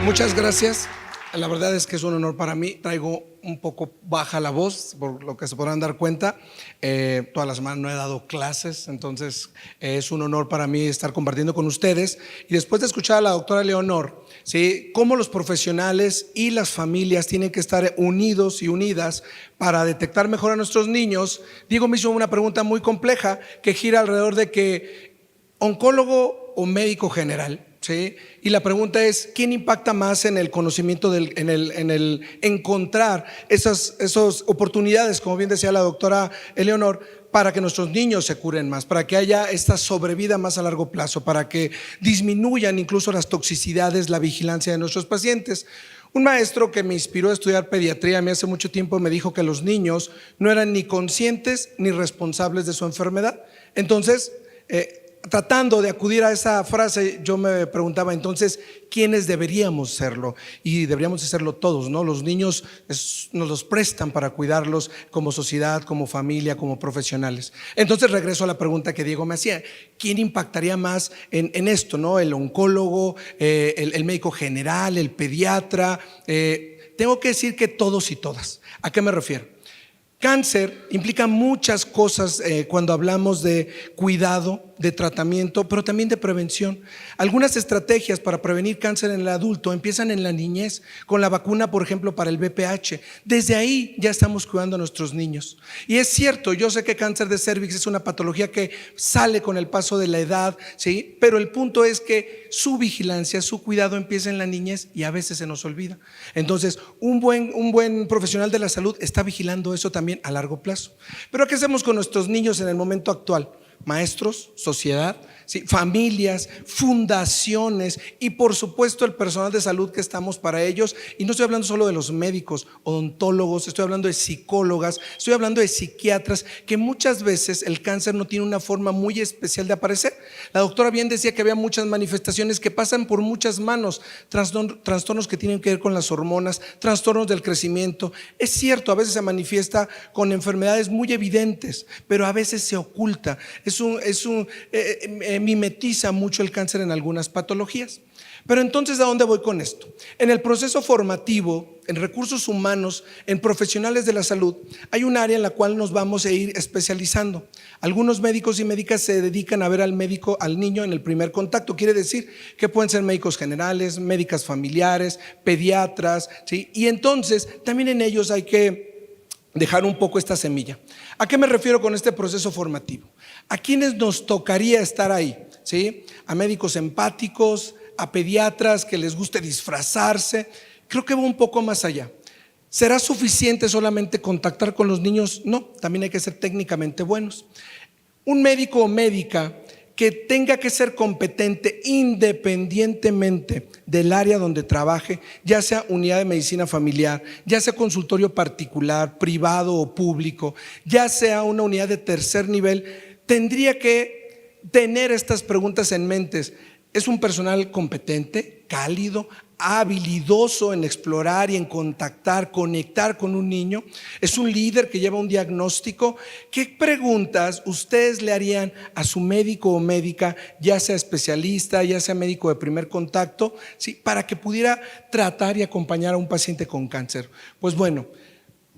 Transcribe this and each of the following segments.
Muchas gracias. La verdad es que es un honor para mí. Traigo un poco baja la voz, por lo que se podrán dar cuenta. Toda la semana no he dado clases, entonces es un honor para mí estar compartiendo con ustedes. Y después de escuchar a la doctora Leonor, ¿sí?, cómo los profesionales y las familias tienen que estar unidos y unidas para detectar mejor a nuestros niños, Diego me hizo una pregunta muy compleja que gira alrededor de que oncólogo o médico general. ¿Sí? Y la pregunta es, ¿quién impacta más en el conocimiento, en el encontrar esas oportunidades, como bien decía la doctora Eleonor, para que nuestros niños se curen más, para que haya esta sobrevida más a largo plazo, para que disminuyan incluso las toxicidades, la vigilancia de nuestros pacientes? Un maestro que me inspiró a estudiar pediatría a mí hace mucho tiempo me dijo que los niños no eran ni conscientes ni responsables de su enfermedad. Entonces, tratando de acudir a esa frase, yo me preguntaba entonces, ¿quiénes deberíamos serlo? Y deberíamos hacerlo todos, ¿no? Los niños nos los prestan para cuidarlos como sociedad, como familia, como profesionales. Entonces regreso a la pregunta que Diego me hacía: ¿quién impactaría más en esto, ¿no? El oncólogo, el médico general, el pediatra. Tengo que decir que todos y todas. ¿A qué me refiero? Cáncer implica muchas cosas cuando hablamos de cuidado, de tratamiento, pero también de prevención. Algunas estrategias para prevenir cáncer en el adulto empiezan en la niñez, con la vacuna, por ejemplo, para el VPH. Desde ahí ya estamos cuidando a nuestros niños. Y es cierto, yo sé que cáncer de cervix es una patología que sale con el paso de la edad, ¿sí? Pero el punto es que su vigilancia, su cuidado empieza en la niñez y a veces se nos olvida. Entonces, un buen profesional de la salud está vigilando eso también a largo plazo. Pero ¿qué hacemos con nuestros niños en el momento actual? Maestros, sociedad, ¿sí?, familias, fundaciones y por supuesto el personal de salud que estamos para ellos. Y no estoy hablando solo de los médicos, odontólogos, estoy hablando de psicólogas, estoy hablando de psiquiatras, que muchas veces el cáncer no tiene una forma muy especial de aparecer. La doctora bien decía que había muchas manifestaciones que pasan por muchas manos, trastornos que tienen que ver con las hormonas, trastornos del crecimiento. Es cierto, a veces se manifiesta con enfermedades muy evidentes, pero a veces se oculta. Mimetiza mucho el cáncer en algunas patologías. Pero entonces, ¿a dónde voy con esto? En el proceso formativo, en recursos humanos, en profesionales de la salud, hay un área en la cual nos vamos a ir especializando. Algunos médicos y médicas se dedican a ver al niño en el primer contacto. Quiere decir que pueden ser médicos generales, médicas familiares, pediatras, ¿sí? Y entonces también en ellos hay que dejar un poco esta semilla. ¿A qué me refiero con este proceso formativo? ¿A quiénes nos tocaría estar ahí? ¿Sí? A médicos empáticos, a pediatras que les guste disfrazarse. Creo que va un poco más allá. ¿Será suficiente solamente contactar con los niños? No, también hay que ser técnicamente buenos. Un médico o médica que tenga que ser competente independientemente del área donde trabaje, ya sea unidad de medicina familiar, ya sea consultorio particular, privado o público, ya sea una unidad de tercer nivel, tendría que tener estas preguntas en mente. ¿Es un personal competente, cálido, habilidoso en explorar y en contactar, conectar con un niño? ¿Es un líder que lleva un diagnóstico? ¿Qué preguntas ustedes le harían a su médico o médica, ya sea especialista, ya sea médico de primer contacto, ¿sí?, para que pudiera tratar y acompañar a un paciente con cáncer? Pues bueno,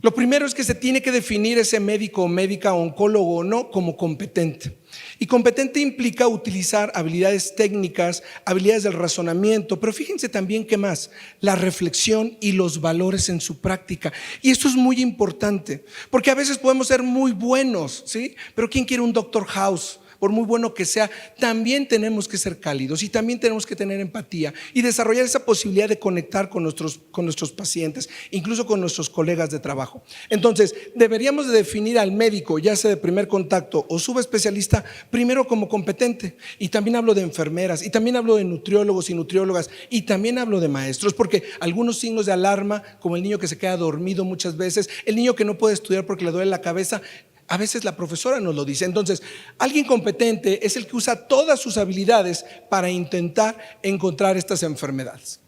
lo primero es que se tiene que definir ese médico o médica, oncólogo o no, como competente. Y competente implica utilizar habilidades técnicas, habilidades del razonamiento, pero fíjense también qué más: la reflexión y los valores en su práctica. Y esto es muy importante, porque a veces podemos ser muy buenos, ¿sí? Pero ¿quién quiere un Dr. House? por muy bueno que sea, también tenemos que ser cálidos y también tenemos que tener empatía y desarrollar esa posibilidad de conectar con nuestros pacientes, incluso con nuestros colegas de trabajo. Entonces, deberíamos de definir al médico, ya sea de primer contacto o subespecialista, primero como competente. Y también hablo de enfermeras, y también hablo de nutriólogos y nutriólogas, y también hablo de maestros, porque algunos signos de alarma, como el niño que se queda dormido muchas veces, el niño que no puede estudiar porque le duele la cabeza, a veces la profesora nos lo dice. Entonces, alguien competente es el que usa todas sus habilidades para intentar encontrar estas enfermedades.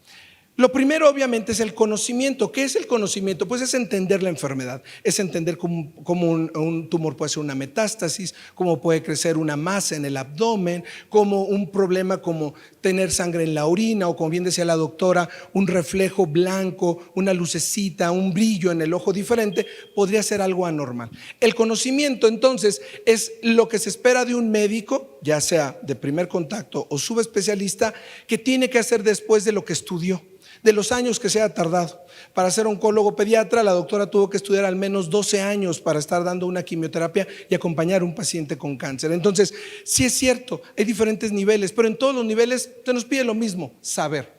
Lo primero obviamente es el conocimiento. ¿Qué es el conocimiento? Pues es entender la enfermedad, es entender cómo un tumor puede ser una metástasis, cómo puede crecer una masa en el abdomen, cómo un problema como tener sangre en la orina o, como bien decía la doctora, un reflejo blanco, una lucecita, un brillo en el ojo diferente, podría ser algo anormal. El conocimiento entonces es lo que se espera de un médico, ya sea de primer contacto o subespecialista, que tiene que hacer después de lo que estudió, de los años que se ha tardado. Para ser oncólogo pediatra, la doctora tuvo que estudiar al menos 12 años para estar dando una quimioterapia y acompañar a un paciente con cáncer. Entonces, sí es cierto, hay diferentes niveles, pero en todos los niveles se nos pide lo mismo: saber.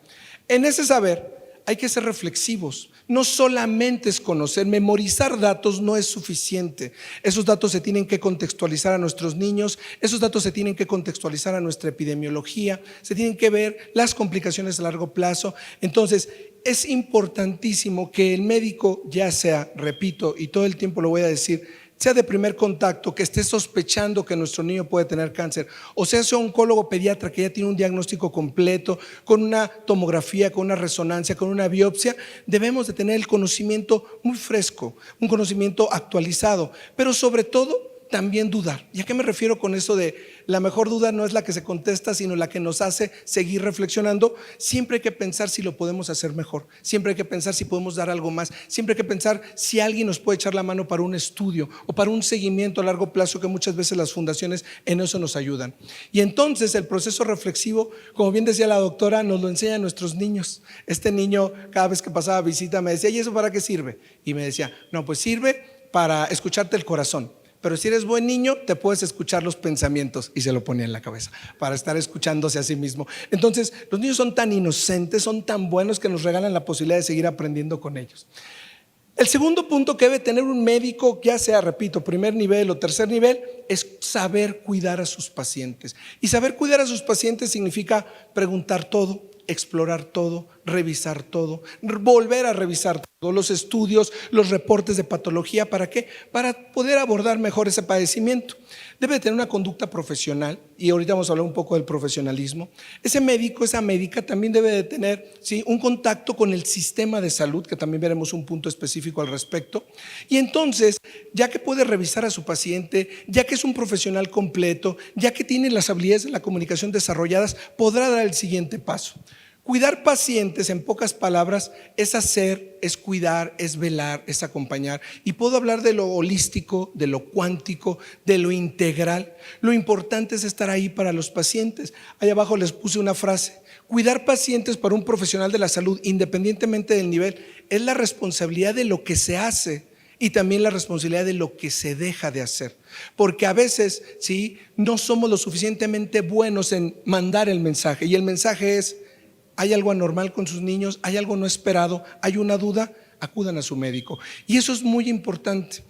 En ese saber hay que ser reflexivos. No solamente es conocer, memorizar datos no es suficiente. Esos datos se tienen que contextualizar a nuestros niños, esos datos se tienen que contextualizar a nuestra epidemiología, se tienen que ver las complicaciones a largo plazo. Entonces, es importantísimo que el médico, ya sea, repito, y todo el tiempo lo voy a decir, sea de primer contacto, que esté sospechando que nuestro niño puede tener cáncer, o sea un oncólogo pediatra que ya tiene un diagnóstico completo, con una tomografía, con una resonancia, con una biopsia, debemos de tener el conocimiento muy fresco, un conocimiento actualizado, pero sobre todo también dudar. ¿Y a qué me refiero con eso de la mejor duda no es la que se contesta, sino la que nos hace seguir reflexionando? Siempre hay que pensar si lo podemos hacer mejor, siempre hay que pensar si podemos dar algo más, siempre hay que pensar si alguien nos puede echar la mano para un estudio o para un seguimiento a largo plazo, que muchas veces las fundaciones en eso nos ayudan. Y entonces el proceso reflexivo, como bien decía la doctora, nos lo enseñan nuestros niños. Este niño, cada vez que pasaba visita, me decía: ¿y eso para qué sirve? Y me decía: no, pues sirve para escucharte el corazón, pero si eres buen niño te puedes escuchar los pensamientos. Y se lo ponía en la cabeza para estar escuchándose a sí mismo. Entonces los niños son tan inocentes, son tan buenos, que nos regalan la posibilidad de seguir aprendiendo con ellos. El segundo punto que debe tener un médico, ya sea, repito, primer nivel o tercer nivel, es saber cuidar a sus pacientes. Y saber cuidar a sus pacientes significa preguntar todo, explorar todo, revisar todo, volver a revisar todos los estudios, los reportes de patología. ¿Para qué? Para poder abordar mejor ese padecimiento. Debe tener una conducta profesional, y ahorita vamos a hablar un poco del profesionalismo. Ese médico, esa médica también debe de tener, ¿sí?, un contacto con el sistema de salud, que también veremos un punto específico al respecto. Y entonces, ya que puede revisar a su paciente, ya que es un profesional completo, ya que tiene las habilidades de la comunicación desarrolladas, podrá dar el siguiente paso. Cuidar pacientes, en pocas palabras, es hacer, es cuidar, es velar, es acompañar. Y puedo hablar de lo holístico, de lo cuántico, de lo integral. Lo importante es estar ahí para los pacientes. Ahí abajo les puse una frase: cuidar pacientes para un profesional de la salud, independientemente del nivel, es la responsabilidad de lo que se hace y también la responsabilidad de lo que se deja de hacer. Porque a veces, ¿sí?, no somos lo suficientemente buenos en mandar el mensaje, y el mensaje es: hay algo anormal con sus niños, hay algo no esperado, hay una duda, acudan a su médico. Y eso es muy importante.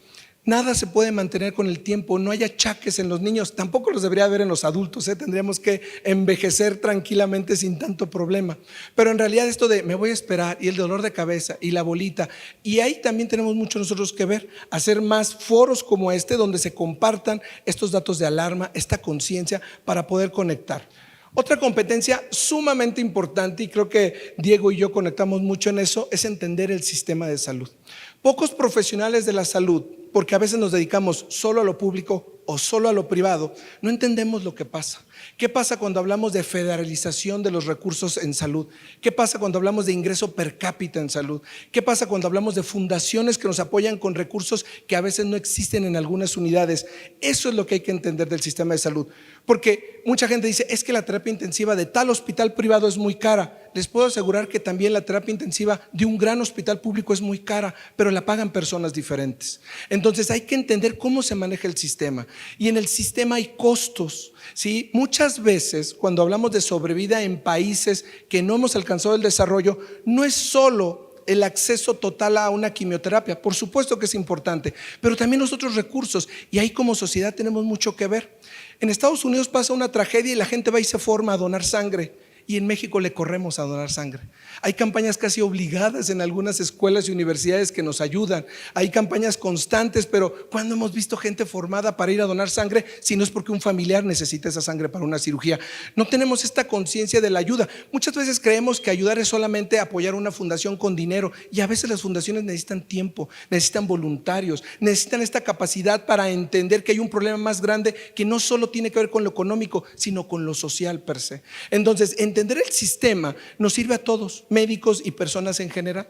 Nada se puede mantener con el tiempo, no hay achaques en los niños, tampoco los debería haber en los adultos, tendríamos que envejecer tranquilamente sin tanto problema. Pero en realidad esto de me voy a esperar, y el dolor de cabeza y la bolita, y ahí también tenemos mucho nosotros que ver, hacer más foros como este donde se compartan estos datos de alarma, esta conciencia, para poder conectar. Otra competencia sumamente importante, y creo que Diego y yo conectamos mucho en eso, es entender el sistema de salud. Pocos profesionales de la salud, porque a veces nos dedicamos solo a lo público o solo a lo privado, no entendemos lo que pasa. ¿Qué pasa cuando hablamos de federalización de los recursos en salud? ¿Qué pasa cuando hablamos de ingreso per cápita en salud? ¿Qué pasa cuando hablamos de fundaciones que nos apoyan con recursos que a veces no existen en algunas unidades? Eso es lo que hay que entender del sistema de salud. Porque mucha gente dice: es que la terapia intensiva de tal hospital privado es muy cara. les puedo asegurar que también la terapia intensiva de un gran hospital público es muy cara, pero la pagan personas diferentes. Entonces hay que entender cómo se maneja el sistema. Y en el sistema hay costos, ¿sí? Muchas veces cuando hablamos de sobrevida en países que no hemos alcanzado el desarrollo, no es solo el acceso total a una quimioterapia, por supuesto que es importante, pero también los otros recursos, y ahí como sociedad tenemos mucho que ver. En Estados Unidos pasa una tragedia y la gente va y se forma a donar sangre, y en México le corremos a donar sangre. Hay campañas casi obligadas en algunas escuelas y universidades que nos ayudan. Hay campañas constantes, pero ¿cuándo hemos visto gente formada para ir a donar sangre si no es porque un familiar necesita esa sangre para una cirugía? No tenemos esta conciencia de la ayuda. Muchas veces creemos que ayudar es solamente apoyar una fundación con dinero, y a veces las fundaciones necesitan tiempo, necesitan voluntarios, necesitan esta capacidad para entender que hay un problema más grande que no solo tiene que ver con lo económico, sino con lo social per se. Entonces, entender el sistema nos sirve a todos, médicos y personas en general.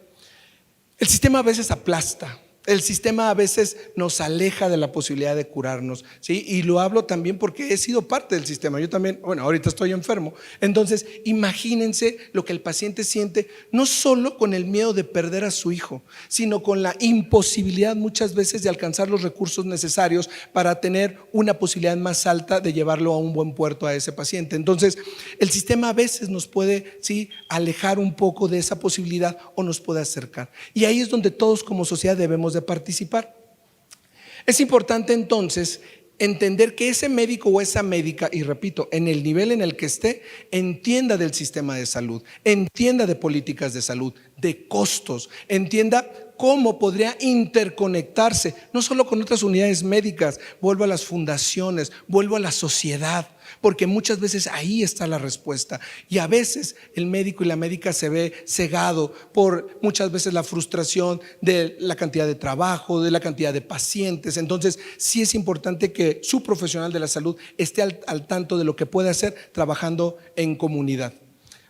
El sistema a veces aplasta. El sistema a veces nos aleja de la posibilidad de curarnos, ¿sí? Y lo hablo también porque he sido parte del sistema. Yo también, bueno, ahorita estoy enfermo. Entonces, imagínense lo que el paciente siente, no solo con el miedo de perder a su hijo, sino con la imposibilidad muchas veces de alcanzar los recursos necesarios para tener una posibilidad más alta de llevarlo a un buen puerto a ese paciente. Entonces, el sistema a veces nos puede, ¿sí?, alejar un poco de esa posibilidad o nos puede acercar. Y ahí es donde todos como sociedad debemos de participar. Es importante entonces entender que ese médico o esa médica, y repito, en el nivel en el que esté, entienda del sistema de salud, entienda de políticas de salud, de costos, entienda cómo podría interconectarse, no solo con otras unidades médicas, vuelvo a las fundaciones, vuelvo a la sociedad, porque muchas veces ahí está la respuesta. Y a veces el médico y la médica se ve cegado por muchas veces la frustración de la cantidad de trabajo, de la cantidad de pacientes. Entonces sí es importante que su profesional de la salud esté al tanto de lo que puede hacer trabajando en comunidad.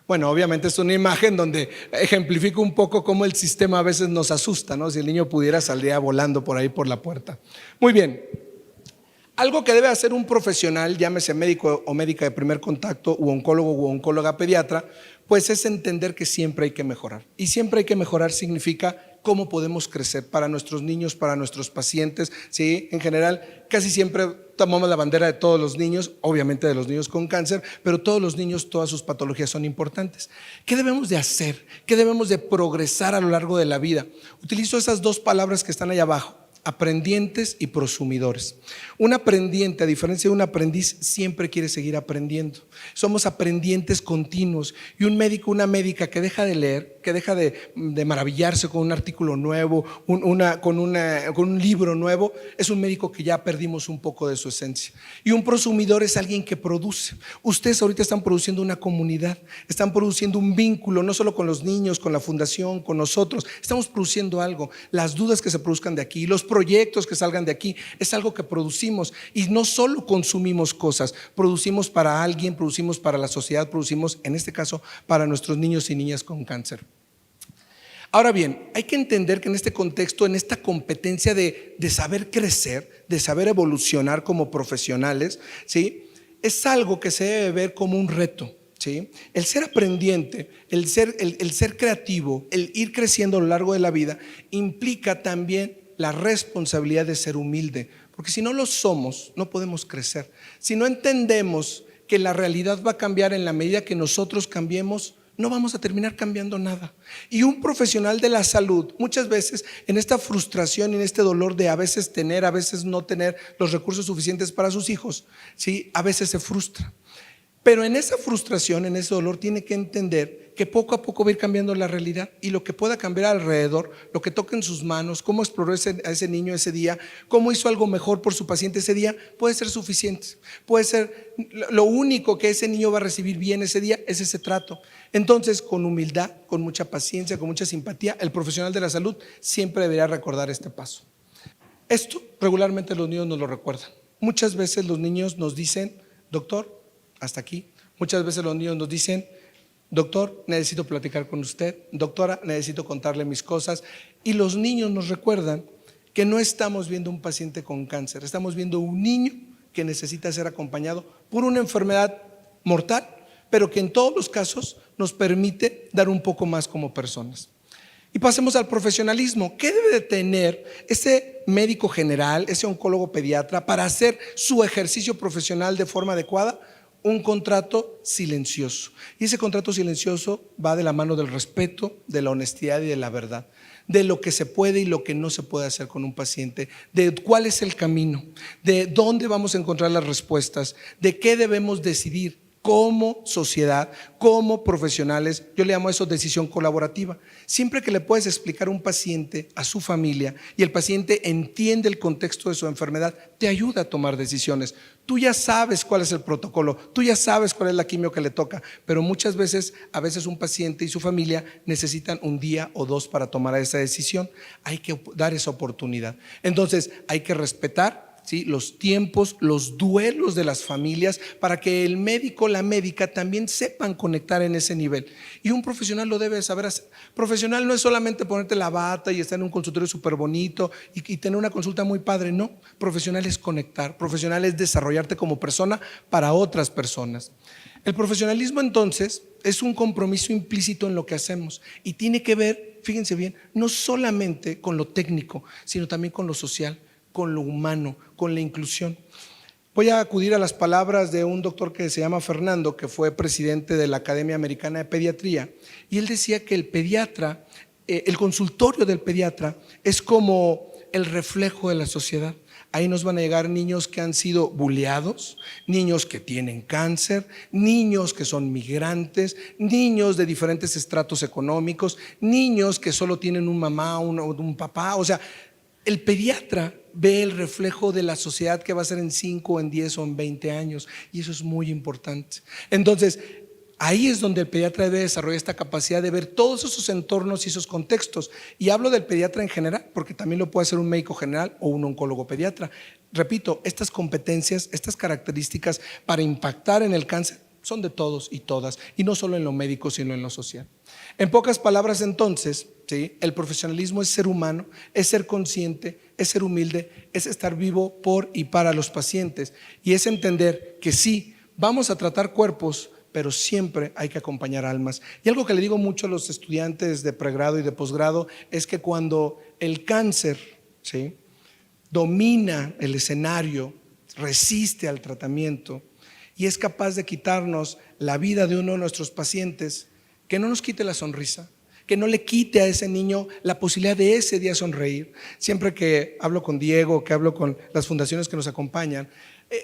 Bueno, obviamente es una imagen donde ejemplifico un poco cómo el sistema a veces nos asusta, ¿no? Si el niño pudiera, saldría volando por ahí por la puerta. Muy bien. Algo que debe hacer un profesional, llámese médico o médica de primer contacto, u oncólogo u oncóloga pediatra, pues es entender que siempre hay que mejorar. Y siempre hay que mejorar significa cómo podemos crecer para nuestros niños, para nuestros pacientes, ¿sí? En general, casi siempre tomamos la bandera de todos los niños, obviamente de los niños con cáncer, pero todos los niños, todas sus patologías son importantes. ¿Qué debemos de hacer? ¿Qué debemos de progresar a lo largo de la vida? Utilizo esas dos palabras que están ahí abajo: aprendientes y prosumidores. Un aprendiente, a diferencia de un aprendiz, siempre quiere seguir aprendiendo. Somos aprendientes continuos. Y un médico, una médica que deja de leer, que deja de maravillarse con un artículo nuevo, con un libro nuevo, es un médico que ya perdimos un poco de su esencia. Y un prosumidor es alguien que produce. Ustedes ahorita están produciendo una comunidad, están produciendo un vínculo, no solo con los niños, con la fundación, con nosotros. Estamos produciendo algo. Las dudas que se produzcan de aquí, los proyectos que salgan de aquí, es algo que producimos. Y no solo consumimos cosas, producimos para alguien, producimos para la sociedad, producimos en este caso para nuestros niños y niñas con cáncer. Ahora bien, hay que entender que en este contexto, en esta competencia de saber crecer, de saber evolucionar como profesionales, ¿sí?, es algo que se debe ver como un reto. ¿Sí? El ser aprendiente, el ser creativo, el ir creciendo a lo largo de la vida, implica también la responsabilidad de ser humilde, porque si no lo somos, no podemos crecer. Si no entendemos que la realidad va a cambiar en la medida que nosotros cambiemos, no vamos a terminar cambiando nada. Y un profesional de la salud, muchas veces en esta frustración y en este dolor de a veces tener, a veces no tener los recursos suficientes para sus hijos, ¿sí?, a veces se frustra. Pero en esa frustración, en ese dolor, tiene que entender que poco a poco va a ir cambiando la realidad, y lo que pueda cambiar alrededor, lo que toque en sus manos, cómo exploró a ese niño ese día, cómo hizo algo mejor por su paciente ese día, puede ser suficiente. Puede ser lo único que ese niño va a recibir bien ese día, es ese trato. Entonces, con humildad, con mucha paciencia, con mucha simpatía, el profesional de la salud siempre debería recordar este paso. Esto regularmente los niños nos lo recuerdan. Muchas veces los niños nos dicen: doctor, hasta aquí. Muchas veces los niños nos dicen: doctor, necesito platicar con usted. Doctora, necesito contarle mis cosas. Y los niños nos recuerdan que no estamos viendo un paciente con cáncer, estamos viendo un niño que necesita ser acompañado por una enfermedad mortal, pero que en todos los casos nos permite dar un poco más como personas. Y pasemos al profesionalismo. ¿Qué debe de tener ese médico general, ese oncólogo pediatra para hacer su ejercicio profesional de forma adecuada? Un contrato silencioso. Y ese contrato silencioso va de la mano del respeto, de la honestidad y de la verdad, de lo que se puede y lo que no se puede hacer con un paciente, de cuál es el camino, de dónde vamos a encontrar las respuestas, de qué debemos decidir como sociedad, como profesionales. Yo le llamo a eso decisión colaborativa. Siempre que le puedes explicar a un paciente, a su familia, y el paciente entiende el contexto de su enfermedad, te ayuda a tomar decisiones. Tú ya sabes cuál es el protocolo, tú ya sabes cuál es la quimio que le toca, pero muchas veces, a veces un paciente y su familia necesitan un día o dos para tomar esa decisión. Hay que dar esa oportunidad. Entonces hay que respetar, ¿sí?, los tiempos, los duelos de las familias, para que el médico, la médica también sepan conectar en ese nivel. Y un profesional lo debe saber hacer. Profesional no es solamente ponerte la bata y estar en un consultorio súper bonito y tener una consulta muy padre. No, profesional es conectar, profesional es desarrollarte como persona para otras personas. El profesionalismo entonces es un compromiso implícito en lo que hacemos y tiene que ver, fíjense bien, no solamente con lo técnico, sino también con lo social, con lo humano, con la inclusión. Voy a acudir a las palabras de un doctor que se llama Fernando, que fue presidente de la Academia Americana de Pediatría, y él decía que el pediatra, el consultorio del pediatra es como el reflejo de la sociedad. Ahí nos van a llegar niños que han sido buleados, niños que tienen cáncer, niños que son migrantes, niños de diferentes estratos económicos, niños que solo tienen un mamá o un papá. O sea, el pediatra ve el reflejo de la sociedad que va a ser en 5, en 10 o en 20 años, y eso es muy importante. Entonces, ahí es donde el pediatra debe desarrollar esta capacidad de ver todos esos entornos y esos contextos. Y hablo del pediatra en general, porque también lo puede hacer un médico general o un oncólogo pediatra. Repito, estas competencias, estas características para impactar en el cáncer son de todos y todas, y no solo en lo médico, sino en lo social. En pocas palabras, entonces, ¿sí?, el profesionalismo es ser humano, es ser consciente, es ser humilde, es estar vivo por y para los pacientes, y es entender que sí, vamos a tratar cuerpos, pero siempre hay que acompañar almas. Y algo que le digo mucho a los estudiantes de pregrado y de posgrado es que cuando el cáncer, ¿sí?, domina el escenario, resiste al tratamiento y es capaz de quitarnos la vida de uno de nuestros pacientes, que no nos quite la sonrisa, que no le quite a ese niño la posibilidad de ese día sonreír. Siempre que hablo con Diego, que hablo con las fundaciones que nos acompañan,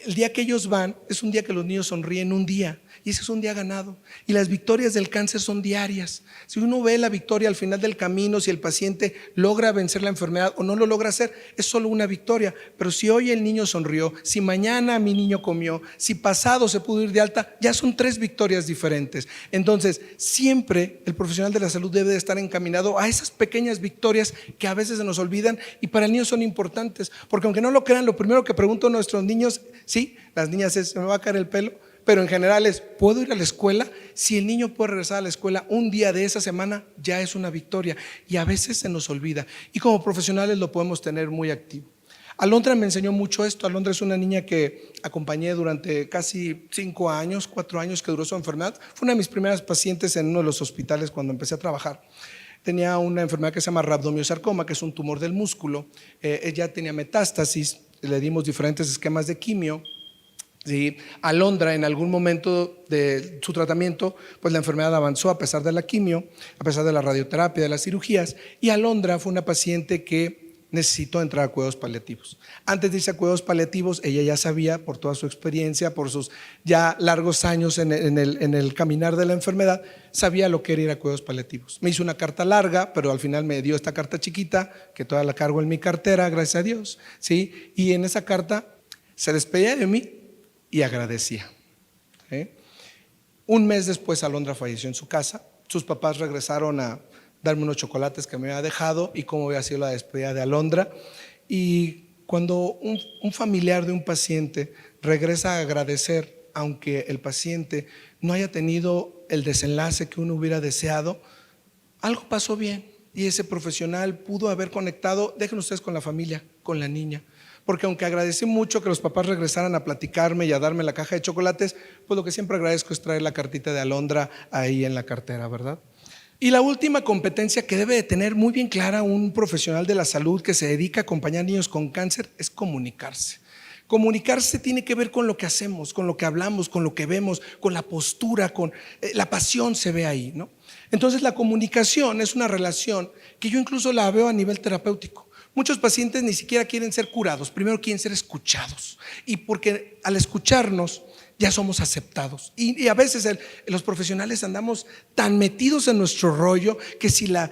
el día que ellos van es un día que los niños sonríen, un día, y ese es un día ganado. Y las victorias del cáncer son diarias. Si uno ve la victoria al final del camino, si el paciente logra vencer la enfermedad o no lo logra hacer, es solo una victoria. Pero si hoy el niño sonrió, si mañana mi niño comió, si pasado se pudo ir de alta, ya son 3 victorias diferentes. Entonces, siempre el profesional de la salud debe de estar encaminado a esas pequeñas victorias que a veces se nos olvidan y para el niño son importantes. Porque aunque no lo crean, lo primero que pregunto a nuestros niños, sí, las niñas es: ¿se me va a caer el pelo? Pero en general es: ¿puedo ir a la escuela? Si el niño puede regresar a la escuela un día de esa semana, ya es una victoria, y a veces se nos olvida, y como profesionales lo podemos tener muy activo. Alondra me enseñó mucho esto. Alondra es una niña que acompañé durante casi 5 años, 4 años que duró su enfermedad. Fue una de mis primeras pacientes en uno de los hospitales cuando empecé a trabajar. Tenía una enfermedad que se llama rhabdomyosarcoma, que es un tumor del músculo. Ella tenía metástasis, le dimos diferentes esquemas de quimio. Sí, Alondra en algún momento de su tratamiento, pues la enfermedad avanzó a pesar de la quimio, a pesar de la radioterapia, de las cirugías, y Alondra fue una paciente que necesitó entrar a cuidados paliativos. Antes de irse a cuidados paliativos, ella ya sabía, por toda su experiencia, por sus ya largos años en el caminar de la enfermedad, sabía lo que era ir a cuidados paliativos. Me hizo una carta larga, pero al final me dio esta carta chiquita, que todavía la cargo en mi cartera, gracias a Dios, ¿sí? Y en esa carta se despedía de mí y agradecía. Un mes después, Alondra falleció en su casa. Sus papás regresaron a darme unos chocolates que me había dejado y cómo había sido la despedida de Alondra. Y cuando un familiar de un paciente regresa a agradecer, aunque el paciente no haya tenido el desenlace que uno hubiera deseado, algo pasó bien y ese profesional pudo haber conectado, dejen ustedes, con la familia, con la niña, porque aunque agradecí mucho que los papás regresaran a platicarme y a darme la caja de chocolates, pues lo que siempre agradezco es traer la cartita de alondra ahí en la cartera, ¿verdad? Y la última competencia que debe de tener muy bien clara un profesional de la salud que se dedica a acompañar niños con cáncer es comunicarse. Comunicarse tiene que ver con lo que hacemos, con lo que hablamos, con lo que vemos, con la postura, con la pasión se ve ahí, ¿no? Entonces la comunicación es una relación que yo incluso la veo a nivel terapéutico. Muchos pacientes ni siquiera quieren ser curados, primero quieren ser escuchados. Y porque al escucharnos ya somos aceptados. Y a veces los profesionales andamos tan metidos en nuestro rollo que si la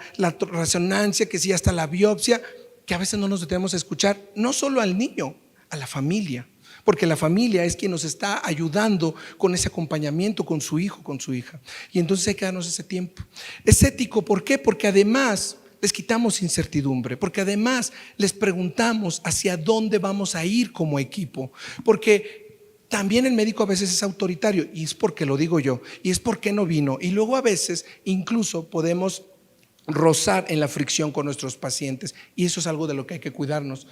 resonancia, que si hasta la biopsia, que a veces no nos detenemos a escuchar, no solo al niño, a la familia, porque la familia es quien nos está ayudando con ese acompañamiento, con su hijo, con su hija. Y entonces hay que darnos ese tiempo. Es ético, ¿por qué? Porque además les quitamos incertidumbre, porque además les preguntamos hacia dónde vamos a ir como equipo, porque también el médico a veces es autoritario, y es porque lo digo yo, y es porque no vino, y luego a veces incluso podemos rozar en la fricción con nuestros pacientes, y eso es algo de lo que hay que cuidarnos.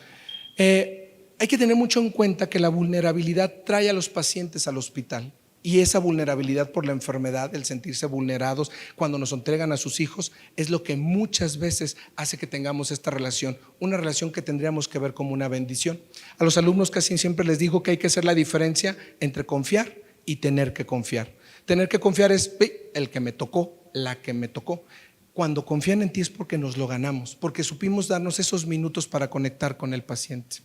Hay que tener mucho en cuenta que la vulnerabilidad trae a los pacientes al hospital, y esa vulnerabilidad por la enfermedad, el sentirse vulnerados cuando nos entregan a sus hijos, es lo que muchas veces hace que tengamos esta relación, una relación que tendríamos que ver como una bendición. A los alumnos casi siempre les digo que hay que hacer la diferencia entre confiar y tener que confiar. Tener que confiar es el que me tocó, la que me tocó. Cuando confían en ti es porque nos lo ganamos, porque supimos darnos esos minutos para conectar con el paciente.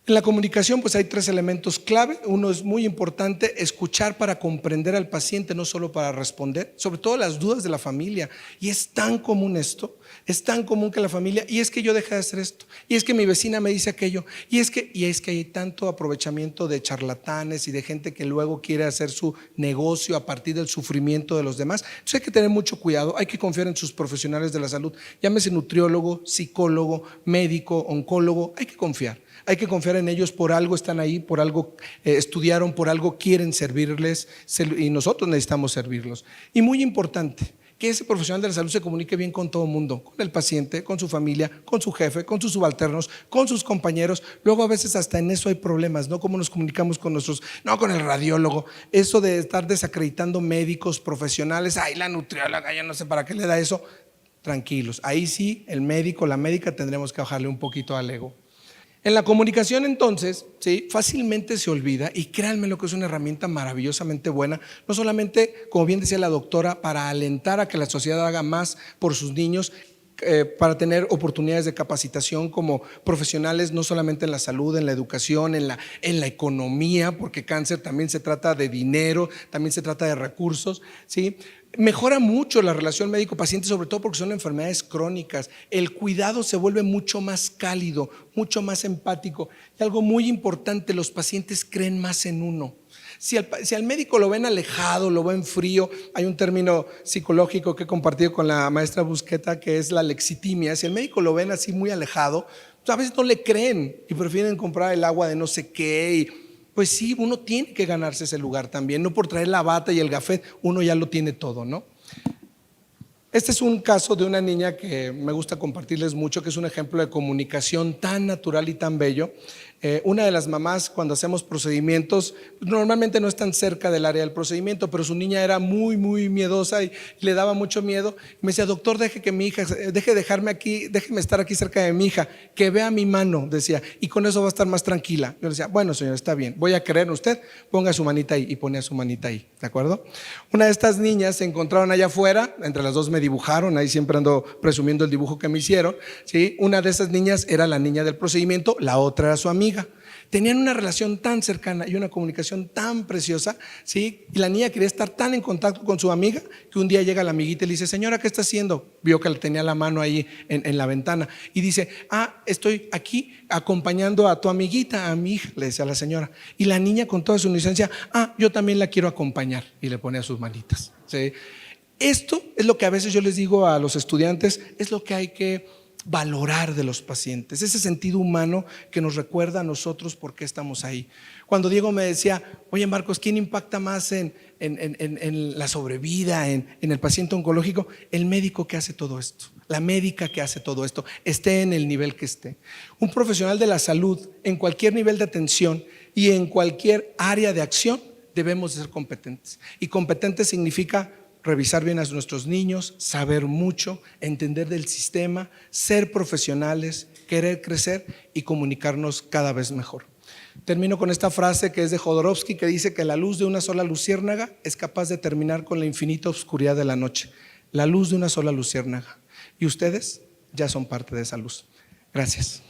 En la comunicación pues hay 3 elementos clave. Uno es muy importante: escuchar para comprender al paciente, no solo para responder, sobre todo las dudas de la familia. Y es tan común esto, es tan común que la familia, y es que yo dejé de hacer esto, y es que mi vecina me dice aquello, y es que hay tanto aprovechamiento de charlatanes y de gente que luego quiere hacer su negocio a partir del sufrimiento de los demás. Entonces hay que tener mucho cuidado, hay que confiar en sus profesionales de la salud, llámese nutriólogo, psicólogo, médico, oncólogo, hay que confiar. Hay que confiar en ellos, por algo están ahí, por algo estudiaron, por algo quieren servirles, y nosotros necesitamos servirlos. Y muy importante, que ese profesional de la salud se comunique bien con todo el mundo, con el paciente, con su familia, con su jefe, con sus subalternos, con sus compañeros. Luego a veces hasta en eso hay problemas, ¿no? Cómo nos comunicamos con con el radiólogo. Eso de estar desacreditando médicos profesionales, la nutrióloga, yo no sé para qué le da eso. Tranquilos, ahí sí el médico, la médica tendremos que bajarle un poquito al ego. En la comunicación entonces, ¿sí?, fácilmente se olvida, y créanme lo que es una herramienta maravillosamente buena, no solamente, como bien decía la doctora, para alentar a que la sociedad haga más por sus niños, para tener oportunidades de capacitación como profesionales, no solamente en la salud, en la educación, en la economía, porque cáncer también se trata de dinero, también se trata de recursos, ¿sí? Mejora mucho la relación médico-paciente, sobre todo porque son enfermedades crónicas. El cuidado se vuelve mucho más cálido, mucho más empático. Y algo muy importante, los pacientes creen más en uno. Si al médico lo ven alejado, lo ven frío, hay un término psicológico que he compartido con la maestra Busqueta, que es la lexitimia. Si al médico lo ven así muy alejado, pues a veces no le creen y prefieren comprar el agua de no sé qué. Y pues sí, uno tiene que ganarse ese lugar también, no por traer la bata y el gafet, uno ya lo tiene todo, ¿no? Este es un caso de una niña que me gusta compartirles mucho, que es un ejemplo de comunicación tan natural y tan bello. Una de las mamás, cuando hacemos procedimientos, normalmente no están cerca del área del procedimiento, pero su niña era muy, muy miedosa y le daba mucho miedo. Me decía: doctor, deje de dejarme aquí, déjeme estar aquí cerca de mi hija, que vea mi mano, decía, y con eso va a estar más tranquila. Yo le decía: bueno, señor, está bien, voy a creer en usted, ponga su manita ahí, y ponía su manita ahí, ¿de acuerdo? Una de estas niñas se encontraron allá afuera, entre las dos me dibujaron, ahí siempre ando presumiendo el dibujo que me hicieron, ¿sí? Una de esas niñas era la niña del procedimiento, la otra era su amiga. Tenían una relación tan cercana y una comunicación tan preciosa, ¿sí? Y la niña quería estar tan en contacto con su amiga que un día llega la amiguita y le dice: señora, ¿qué está haciendo? Vio que le tenía la mano ahí en la ventana y dice: estoy aquí acompañando a tu amiguita, a mi hija, le decía a la señora. Y la niña, con toda su inocencia: yo también la quiero acompañar, y le ponía sus manitas, ¿sí? Esto es lo que a veces yo les digo a los estudiantes, es lo que hay que valorar de los pacientes, ese sentido humano que nos recuerda a nosotros por qué estamos ahí. Cuando Diego me decía: oye, Marcos, ¿quién impacta más en la sobrevida, en el paciente oncológico? El médico que hace todo esto. la médica que hace todo esto, esté en el nivel que esté. Un profesional de la salud, en cualquier nivel de atención y en cualquier área de acción, debemos de ser competentes. Y competentes significa revisar bien a nuestros niños, saber mucho, entender del sistema, ser profesionales, querer crecer y comunicarnos cada vez mejor. Termino con esta frase que es de Jodorowsky, que dice que la luz de una sola luciérnaga es capaz de terminar con la infinita oscuridad de la noche. La luz de una sola luciérnaga. Y ustedes ya son parte de esa luz. Gracias.